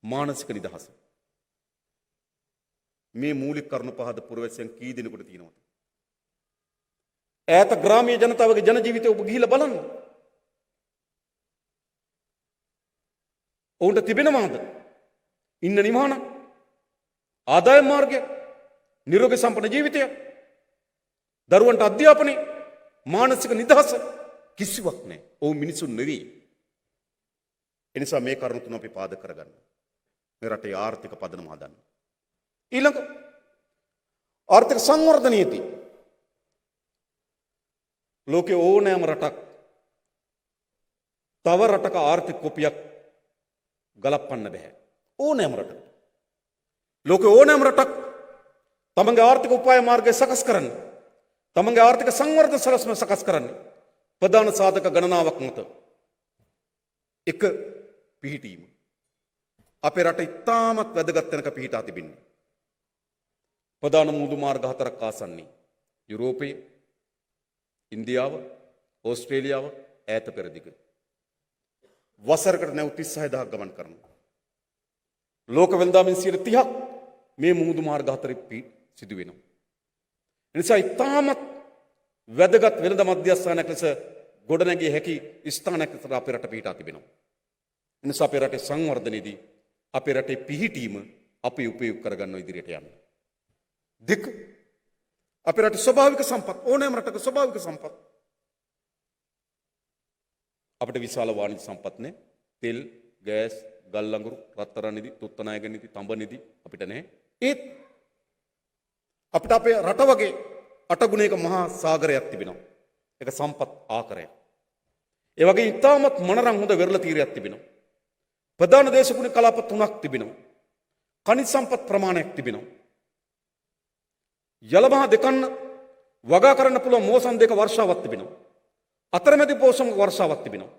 මානසික නිදහස. මේ මූලික කරුණු පහද පුරවැසියන් කී දෙනෙකුට තියෙනවද? ඈත ග්‍රාමීය ජනතාවගේ ජන ජීවිතය ඔබ ගිහිල්ලා බලන්න. ඔවුන්ට තිබෙනවාද? ඉන්න නිවහන, ආදායම් මාර්ගය, නිරෝගී සම්පන්න ජීවිතය, දරුවන්ට අධ්‍යාපනය, මානසික නිදහස කිසිවක් නැහැ. ඔවුන් මිනිසුන් නෙවෙයි. එනිසා මේ කරුණු තුන අපි පාදක කරගන්න. මේ රටේ ආර්ථික පදනම හදන්න. ඊළඟ ආර්ථික සංවර්ධනයේදී ලෝකේ ඕනෑම රටක් තව රටක ආර්ථික කොපියක් ගලපන්න බෑ. ඕනෑම රටක. ලෝකේ ඕනෑම රටක් තමන්ගේ ආර්ථික උපාය මාර්ගය සකස් කරන්න. තමන්ගේ ආර්ථික සංවර්ධන සලස්ම සකස් කරන්න. ප්‍රධාන සාධක ගණනාවක් මත එක පිහිටීම. අපේ රට ඉතාමත් වැදගත් තැනක පිහිටා තිබෙන්නේ. ප්‍රධාන මුහුදු මාර්ග 4ක් ආසන්නයේ යුරෝපය, ඉන්දියාව, ඕස්ට්‍රේලියාව ඈත පෙරදිග. වසරකට නැව් 36000ක් ගමන් කරනවා. ලෝක වෙළඳාමෙන් 30ක් මේ මුහුදු මාර්ග 4 සිදු වෙනවා. එනිසා ඉතාමත් වැදගත් වෙළඳ මධ්‍යස්ථානයක් ලෙස ගොඩනැගිය හැකි ස්ථානයක් ලෙස අපේ රට පිහිටා තිබෙනවා. එනිසා අපේ රටේ සංවර්ධනයේදී අපේ රටේ පිහිටීම අපි උපයෝග කරගන්න ඉදිරියට යන්න. දෙක, අපේ රටේ ස්වභාවික සම්පත්, ඕනෑම රටක ස්වභාවික සම්පත්. අපිට විශාල වාණිජ සම්පත් නැහැ. තෙල්, ගෑස්, ගල් ලඟුරු, රත්තරන් නිදි, තුත්තනායක නිදි, තඹ නිදි අපිට නැහැ. ඒත් අපිට අපේ රට වගේ අටගුණයක මහා සාගරයක් තිබෙනවා. ඒක සම්පත් ආකරයක්. ඒ වගේ ඉතාමත් මනරම් හොඳ වෙරළ තීරයක් තිබෙනවා. ප්‍රධාන දේශගුණ කලාප 3ක් තිබෙනවා. ඛනිජ සම්පත් ප්‍රමාණයක් තිබෙනවා. යලමහා දෙකන්න වගා කරන්න පුළුවන් මෝසන් දෙක වර්ෂාවක් තිබෙනවා. අතරමැදි පෝෂම වර්ෂාවක් තිබෙනවා.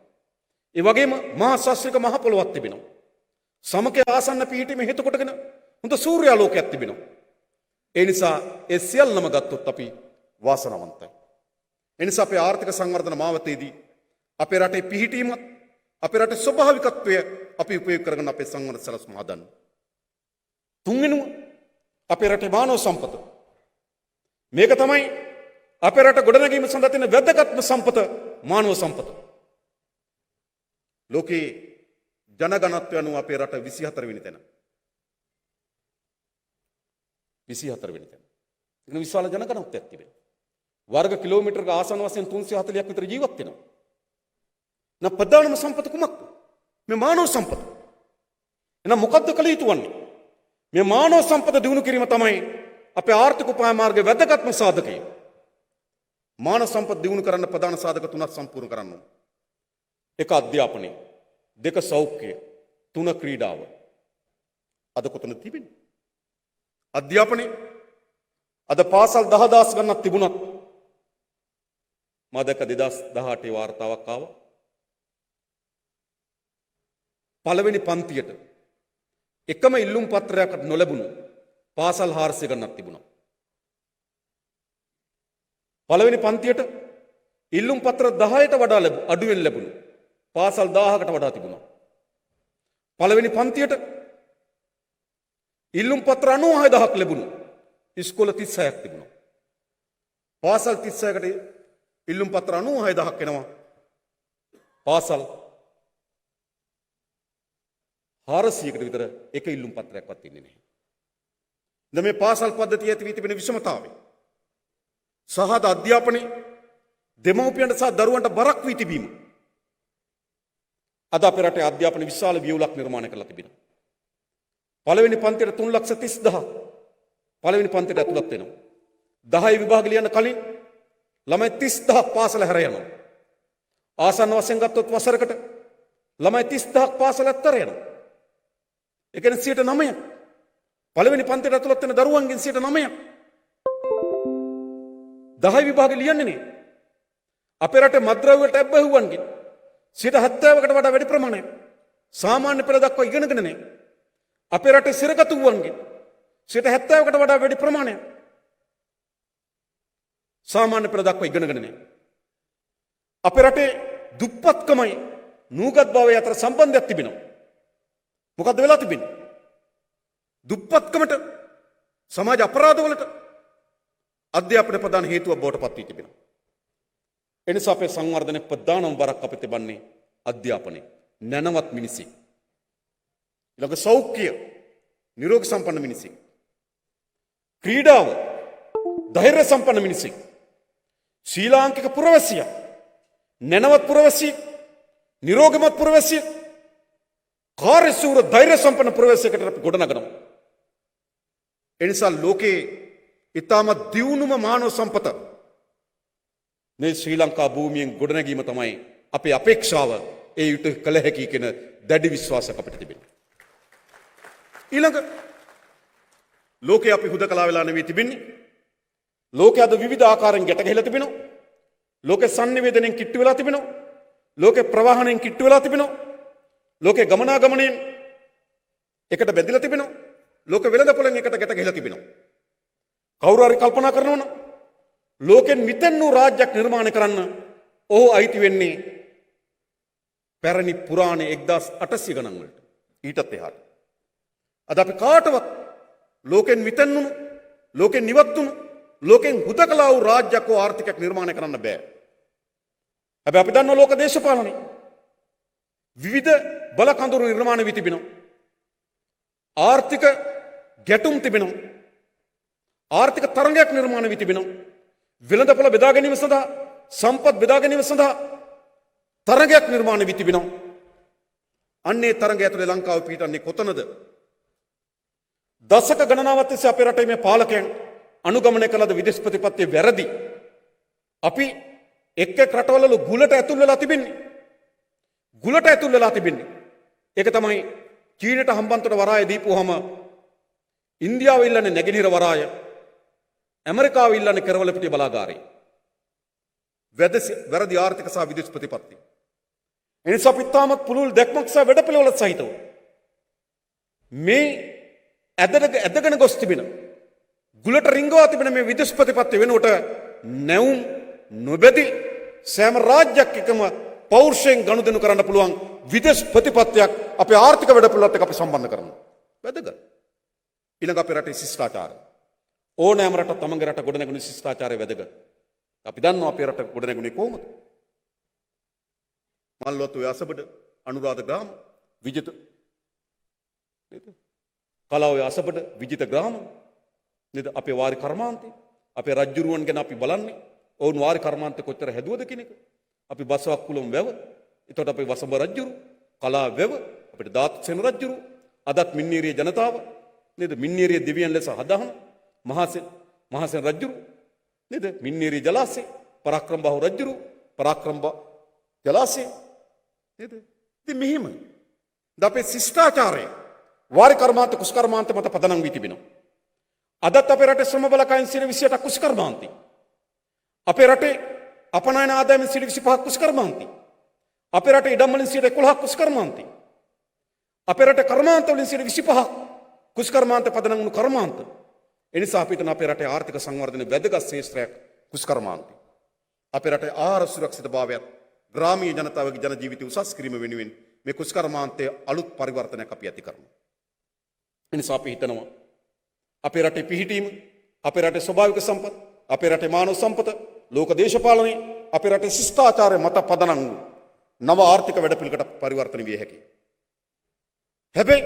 ඒ වගේම මහා ශාස්ත්‍රික මහ පොළොවක් තිබෙනවා. සමකයේ ආසන්න පිහිටීමේ හේතු කොටගෙන හොඳ සූර්යාලෝකයක් තිබෙනවා. ඒ නිසා ඒ සියල්ලම ගත්තොත් අපි වාසනාවන්තයි. ඒ නිසා අපේ ආර්ථික සංවර්ධන මාවතේදී අපේ රටේ පිහිටීමත් අපේ රටේ ස්වභාවිකත්වය අපි උපයෝග කරගෙන අපේ සංවර්ධන සැලසුම හදන්න. තුන්වෙනුව අපේ රටේ මානව සම්පත. මේක තමයි අපේ රට ගොඩනැගීම සඳහා තියෙන වැදගත්ම සම්පත මානව සම්පත. ලෝකේ ජනගණත්වය අනුව අපේ රට 24 වෙනි තැන. 24 වෙනි තැන. ඒක විශාල ජනගණත්වයක් තිබෙනවා. වර්ග කිලෝමීටරක ආසන්න වශයෙන් 340ක් විතර ජීවත් වෙනවා. නම් ප්‍රධානම සම්පත කුමක්ද? මේ මානව සම්පත. එහෙනම් මොකද්ද කළ යුතු වන්නේ? මේ මානව සම්පත දිනු කිරීම තමයි අපේ ආර්ථික උපායමාර්ගයේ වැදගත්ම සාධකය. මානව සම්පත දිනු කරන්න ප්‍රධාන සාධක තුනක් සම්පූර්ණ කරන්න ඕන. එක අධ්‍යාපනය, දෙක සෞඛ්‍යය, තුන ක්‍රීඩාව. අද කොතනද තිබෙන්නේ? අධ්‍යාපනය අද පාසල් 10000 ගණනක් තිබුණත් මා දැක්ක 2018 වාර්තාවක් ආවා. පළවෙනි පන්තියට එකම ඉල්ලුම් පත්‍රයක්වත් නොලැබුණු පාසල් 400 ගණනක් තිබුණා. පළවෙනි පන්තියට ඉල්ලුම් පත්‍ර 10ට වඩා අඩුවෙන් ලැබුණු පාසල් 1000කට වඩා තිබුණා. පළවෙනි පන්තියට ඉල්ලුම් පත්‍ර 96000ක් ලැබුණු ඉස්කෝල 36ක් තිබුණා. පාසල් 36කට ඉල්ලුම් පත්‍ර 96000ක් එනවා. පාසල් 400කට විතර එක ඉල්ලුම් පත්‍රයක්වත් ඉන්නේ නැහැ. දැන් මේ පාසල් පද්ධතිය ඇති වී තිබෙන විෂමතාවය සහද අධ්‍යාපනයේ දෙමව්පියන්ට සහ දරුවන්ට බරක් වී තිබීම අද අපේ රටේ අධ්‍යාපන විශාල වියවුලක් නිර්මාණය කරලා තිබෙනවා. පළවෙනි පන්තියට 3,30,000 පළවෙනි පන්තියට ඇතුළත් වෙනවා. 10 විභාග ලියන්න කලින් ළමයි 30000ක් පාසල හැර යනවා. ආසන්න වශයෙන් ගත්තොත් වසරකට ළමයි 30000ක් පාසල ඇත්තර යනවා. ඒ කියන්නේ 9%. පළවෙනි පන්තියට ඇතුළත් වෙන දරුවන්ගෙන් 9%. 10 විභාග ලියන්නේ නේ. අපේ රටේ මත්ද්‍රව්‍යවලට ඇබ්බැහුවන්ගෙන් 70%කට වඩා වැඩි ප්‍රමාණයක් සාමාන්‍ය පෙළ දක්වා ඉගෙනගෙන නැහැ. අපේ රටේ සිරගතු වුවන්ගෙන් 70%කට වඩා වැඩි ප්‍රමාණයක් සාමාන්‍ය පෙළ දක්වා ඉගෙනගෙන නැහැ. අපේ රටේ දුප්පත්කමයි නූගත් භාවය අතර සම්බන්ධයක් තිබෙනවා. මොකද්ද වෙලා තිබෙන්නේ? දුප්පත්කමට සමාජ අපරාධවලට අධ්‍යාපන ප්‍රධාන හේතුවක් බවට පත් වී තිබෙනවා. එනිසා අපේ සංවර්ධනයේ ප්‍රධානම බරක් අපිට තිබන්නේ අධ්‍යාපනය. නැනවත් මිනිසෙක්. ඊළඟ සෞඛ්‍ය නිරෝගී සම්පන්න මිනිසෙක්. ක්‍රීඩාව ධෛර්ය සම්පන්න මිනිසෙක්. ශ්‍රී ලාංකික පුරවැසියා නැනවත් පුරවැසියෙක්, නිරෝගීමත් පුරවැසියෙක්, කාර්යශූර ධෛර්ය සම්පන්න පුරවැසියෙකුට අපි ගොඩනගනවා. එනිසා ලෝකේ ඉතාමත් දියුණුම මානව සම්පත මේ ශ්‍රී ලංකා භූමියෙන් ගොඩනැගීම තමයි අපේ අපේක්ෂාව. ඒ යුතු කළ හැකි කියන දැඩි විශ්වාසයක් අපිට තිබෙනවා. ඊළඟ ලෝකේ අපි හුදකලා වෙලා නෙවෙයි තිබෙන්නේ. ලෝකයේ අද විවිධ ආකාරයෙන් ගැට ගැහිලා තිබෙනවා. ලෝකේ sannivedanayen කිට්ටු වෙලා තිබෙනවා. ලෝකේ ප්‍රවාහණයෙන් කිට්ටු වෙලා තිබෙනවා. ලෝකේ ගමනාගමනයෙන් එකට බැඳිලා තිබෙනවා. ලෝක වෙළඳපොළෙන් එකට ගැට ගැහිලා තිබෙනවා. කවුරු හරි කල්පනා කරනවා නම් ලෝකෙන් මිතෙන් වූ රාජ්‍යයක් නිර්මාණය කරන්න ඔහු අයිති වෙන්නේ පැරණි පුරාණ 1800 ගණන් වලට. ඊටත් එහාට. අද අපි කාටවත් ලෝකෙන් මිතෙන් වුණු, ලෝකෙන් නිවත් වුණු, ලෝකෙන් හුදකලා වූ රාජ්‍යයක් හෝ ආර්ථිකයක් නිර්මාණය කරන්න බෑ. හැබැයි අපි දන්නවා ලෝක දේශපාලනේ විවිධ බල කඳවුරු නිර්මාණය වී තිබෙනවා. ආර්ථික ගැටුම් තිබෙනවා. ආර්ථික තරංගයක් නිර්මාණය වී තිබෙනවා. වෙළඳපොළ බෙදා ගැනීම සඳහා, සම්පත් බෙදා ගැනීම සඳහා තරගයක් නිර්මාණය වී තිබෙනවා. අන්නේ තරගය ඇතුලේ ලංකාව පිහිටන්නේ කොතනද? දශක ගණනාවක් තිස්සේ අපේ රටේ මේ පාලකයන් අනුගමනය කළද විදේශ ප්‍රතිපත්තිය වැරදි. අපි එක් එක් රටවල ගුලට ඇතුල් වෙලා තිබෙන්නේ. ගුලට ඇතුල් වෙලා තිබෙන්නේ. ඒක තමයි චීනට හම්බන්තොට වරාය දීපුවහම ඉන්දියාව ඉල්ලන්නේ නැගෙනහිර වරාය, ඇමරිකාව ඉල්ලන්නේ කරවල පිටිය බලාගාරය. වැරදි ආර්ථික සහ විදේශ ප්‍රතිපත්ති. එනිසා අපි තාමත් පුළුල් දැක්මක් සහ වැඩපිළිවෙලක් සහිතව මේ ඇදගෙන ගොස් තිබෙන ගුලට රිංගවා තිබෙන මේ විදේශ ප්‍රතිපත්ති වෙනුවට නැවුම් නොබැදි සෑම රාජ්‍යයක් එකම පෞරුෂයෙන් ගනුදෙනු කරන්න පුළුවන් විදේශ ප්‍රතිපත්තියක් අපේ ආර්ථික වැඩපිළිවෙලත් එක්ක අපි සම්බන්ධ කරනවා. වැදගත්. ඊළඟ අපේ රටේ ශිෂ්ටාචාරය. ඕනෑම රටක් තමන්ගේ රට ගොඩනැගුණු ශිෂ්ටාචාරය වැදගත්. අපි දන්නවා අපේ රට ගොඩනැගුණේ කොහොමද? මල්වත්තු අසබඩ අනුරාධ ග්‍රාම විජිත නේද? කලාවේ අසබඩ විජිත ග්‍රාම නේද? අපේ වාරි කර්මාන්තේ අපේ රජ්ජුරුවන් ගැන අපි බලන්නේ ඔවුන් වාරි කර්මාන්තේ කොච්චර හැදුවද කියන එක. අපි බසවක් කුලම් වැව, එතකොට අපේ වසඹ රජ්ජුරු, කලා වැව, අපිට දාත් සෙන රජ්ජුරු, අදත් මින්නේරිය ජනතාව නේද? මින්නේරිය දෙවියන් ලෙස හදාහන මහසෙන් රජ්ජුරු නේද? මින්නේරිය ජලාශය, පරාක්‍රම බහු රජ්ජුරු, පරාක්‍රම ජලාශය නේද? ඉතින් මෙහිම අපේ ශිෂ්ටාචාරය වාරි කර්මාන්ත කුෂ්කර්මාන්ත මත පදනම් වී තිබෙනවා. අදත් අපේ රටේ ශ්‍රම බලකායෙන් 28ක් කුෂ්කර්මාන්තයි. අපේ රටේ අපනයන ආදායම 25ක් කුෂ්කර්මාන්තයි. අපේ රටේ ඉඩම් වලින් 11ක් කුෂ්කර්මාන්තයි. අපේ රටේ කර්මාන්ත වලින් 25ක් කුෂ්කර්මාන්ත පදනම් වුණු කර්මාන්ත. එනිසා අපිට අපේ රටේ ආර්ථික සංවර්ධන වැදගත් ශේෂ්ත්‍රයක් කුෂ්කර්මාන්තය. අපේ රටේ ආහාර සුරක්ෂිතභාවයත් ග්‍රාමීය ජනතාවගේ ජන ජීවිතය උසස් කිරීම වෙනුවෙන් මේ කුෂ්කර්මාන්තයේ අලුත් පරිවර්තනයක් අපි ඇති කරනවා. එනිසා අපි හිතනවා අපේ රටේ පිහිටීම, අපේ රටේ ස්වභාවික සම්පත්, අපේ රටේ මානව සම්පත, ලෝක දේශපාලනය, අපේ රටේ ශිෂ්ටාචාරය මත පදනම් වූ නව ආර්ථික වැඩපිළිවෙලකට පරිවර්තන විය හැකියි. හැබැයි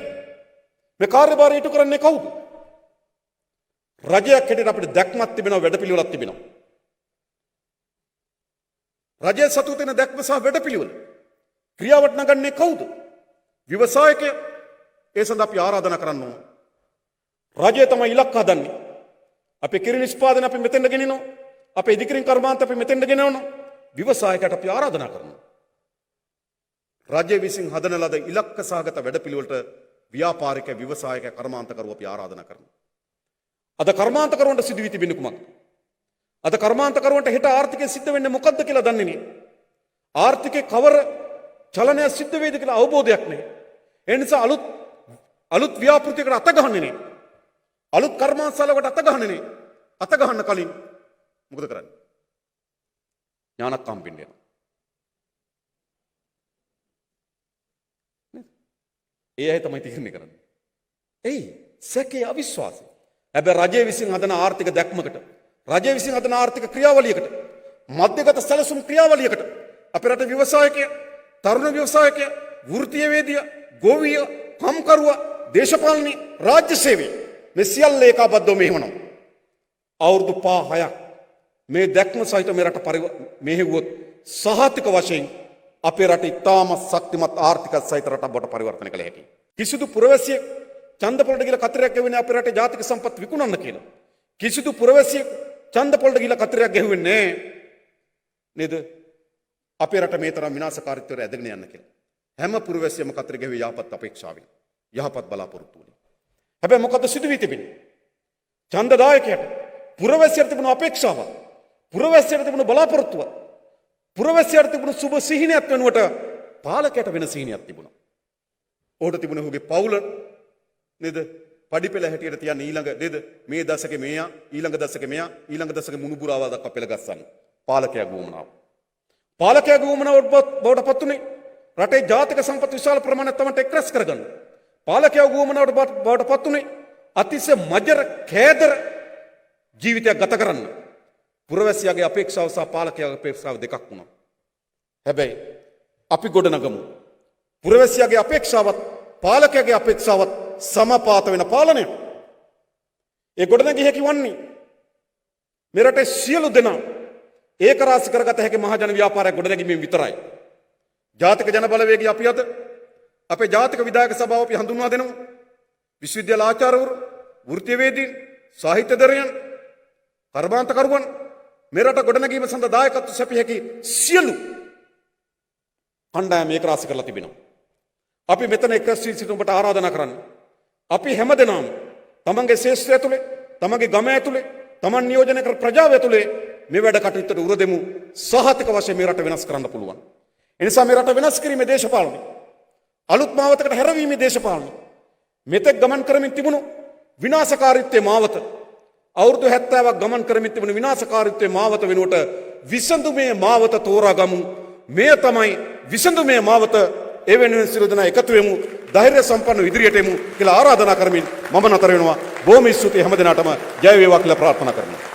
මේ කාර්යභාරය ඉටු කරන්නේ කවුද? රජයක් හැටියට අපිට දැක්මක් තිබෙනවා, වැඩපිළිවෙලක් තිබෙනවා. රජය සතු වෙන දැක්ම සහ වැඩපිළිවෙල ක්‍රියාවට නගන්නේ කවුද? ව්‍යවසායකයා. ඒ සඳහා අපි ආරාධනා කරන්න ඕන. රජය තමයි ඉලක්ක හදන්නේ. අපේ කිරි නිෂ්පාදන අපි මෙතෙන්ට ගෙනිනවා. අපේ ඉදිකිරින් කර්මාන්ත අපි මෙතෙන්ට ගෙනවනවා. ව්‍යවසායකයාට අපි ආරාධනා කරනවා. රජය විසින් හදන ලද ඉලක්ක සහගත වැඩපිළිවෙලට ව්‍යාපාරික ව්‍යවසායක කර්මාන්තකරුවෝ අපි ආරාධනා කරනවා. අද කර්මාන්තකරුවන්ට සිදු වී තිබෙන්නේ කුමක්ද? අද කර්මාන්තකරුවන්ට හෙට ආර්ථිකය සිද්ධ වෙන්නේ මොකද්ද කියලා දන්නේ නැහැ. ආර්ථිකේ කවර චලනයක් සිද්ධ වෙයිද කියලා අවබෝධයක් නැහැ. ඒ නිසා අලුත් ව්‍යාපෘතියකට අත ගහන්නේ නැහැ. අලුත් කර්මාන්තශාලාවකට අත ගහන්නේ නැහැ. අත ගහන්න කලින් මොකද කරන්නේ? ඥානක් හම්බෙන්න යනවා. ඒ අය තමයි තීරණය කරන්නේ. එයි සැකේ අවිශ්වාසය. හැබැයි රජය විසින් හදන ආර්ථික දැක්මකට, රජය විසින් හදන ආර්ථික ක්‍රියාවලියකට, මධ්‍යගත සැලසුම් ක්‍රියාවලියකට අපේ රටේ ව්‍යවසායකය, තරුණ ව්‍යවසායකය, වෘත්තීයවේදිය, ගෝවිය, කම්කරුවා, දේශපාලනී, රාජ්‍ය සේවය මේ සියල්ල ඒකාබද්ධව මෙහෙවනවා. අවුරුදු 5-6ක් මේ දැක්ම සහිත මේ රට මෙහෙවුවොත් සහතික වශයෙන් අපේ රට ඉතාම ශක්තිමත් ආර්ථික සහිත රටක් බවට පරිවර්තනය කළ හැකියි. කිසිදු පුරවැසියෙක් ඡන්දපොළට ගිහලා කතරයක් ගෙවෙන්නේ අපේ රටේ ජාතික සම්පත් විකුණන්න කියලා. කිසිදු පුරවැසියෙක් ඡන්දපොළට ගිහලා කතරයක් ගෙවෙන්නේ නේද? අපේ රට මේ තරම් විනාශකාරීත්වයට ඇදගෙන යන්න කියලා. හැම පුරවැසියම කතර ගෙවි යහපත් අපේක්ෂාවෙන්, යහපත් බලාපොරොත්තු වලින්. හැබැයි මොකද සිදු වී තිබෙන්නේ? ඡන්දදායකයට පුරවැසියට තිබුණු අපේක්ෂාව, පුරවැසියට තිබුණු බලාපොරොත්තුව, පුරවැසියට තිබුණු සුබ සිහිනයක් වෙනුවට පාලකයට වෙන සිහිනයක් තිබුණා. ඕකට තිබුණ ඔහුගේ පවුල නේද? පඩිපෙළ හැටියට තියන්න ඊළඟ නේද? මේ දශකේ මෙයා, ඊළඟ දශකේ මෙයා, ඊළඟ දශකේ මුණුබුරාවල් දක්වා පෙළ ගස්සන්න. පාලකයාගේ වුමනාව. පාලකයාගේ වුමනාව බවට පත් උනේ රටේ ජාතික සම්පත් විශාල ප්‍රමාණයක් තමන්ට එක්රැස් කරගන්න. පාලකයාගේ වුමනාවට බවට පත් උනේ අතිශය මජර කෑදර ජීවිතයක් ගත කරන්න. පුරවැසියාගේ අපේක්ෂාව සහ පාලකයාගේ අපේක්ෂාව දෙකක් වුණා. හැබැයි අපි ගොඩනගමු පුරවැසියාගේ අපේක්ෂාවත් පාලකයාගේ අපේක්ෂාවත් සමපාත වෙන පාලනය. ඒ ගොඩනැගිය හැකි වන්නේ මේ රටේ සියලු දෙනා ඒක රාශි කරගත හැකි මහජන ව්‍යාපාරයක් ගොඩනැගීමෙන් විතරයි. ජාතික ජන බලවේගය අපි අද අපේ ජාතික විධායක සභාව අපි හඳුන්වා දෙනවා. විශ්වවිද්‍යාල ආචාර්යවරු, වෘත්තීයවේදීන්, සාහිත්‍යදරයන්, කර්මාන්තකරුවන් මේ රට ගොඩනැගීම සඳහා දායකත්ව සැපිය හැකි සියලු කණ්ඩායම් ඒක රාශි කරලා තිබෙනවා. අපි මෙතන එක්රැස් වී සිටින ඔබට ආරාධනා කරන්නේ අපි හැමදෙනාම තමන්ගේ ශේෂ්ත්‍රය තුළ, තමන්ගේ ගම ඇතුලේ, තමන් නියෝජනය කර ප්‍රජාව ඇතුලේ මේ වැඩ කටයුත්තට උර දෙමු. සහතික වශයෙන් මේ රට වෙනස් කරන්න පුළුවන්. එනිසා මේ රට වෙනස් කිරීමේ දේශපාලනය, අලුත් මාවතකට හැරවීමේ දේශපාලනය, මෙතෙක් ගමන් කරමින් තිබුණු විනාශකාරීත්වයේ මාවත, අවුරුදු 70ක් ගමන් කරමින් තිබුණු විනාශකාරීත්වයේ මාවත වෙනුවට විසඳුමේ මාවත තෝරාගමු. මෙය තමයි විසඳුමේ මාවත. ඒ වෙනුවෙන් සියලු දෙනා එකතු වෙමු. ධෛර්ය සම්පන්නව ඉදිරියට එමු කියලා ආරාධනා කරමින් මම නතර වෙනවා. බොහොම ස්තුතියි හැම දිනාටම ජය වේවා කියලා ප්‍රාර්ථනා කරනවා.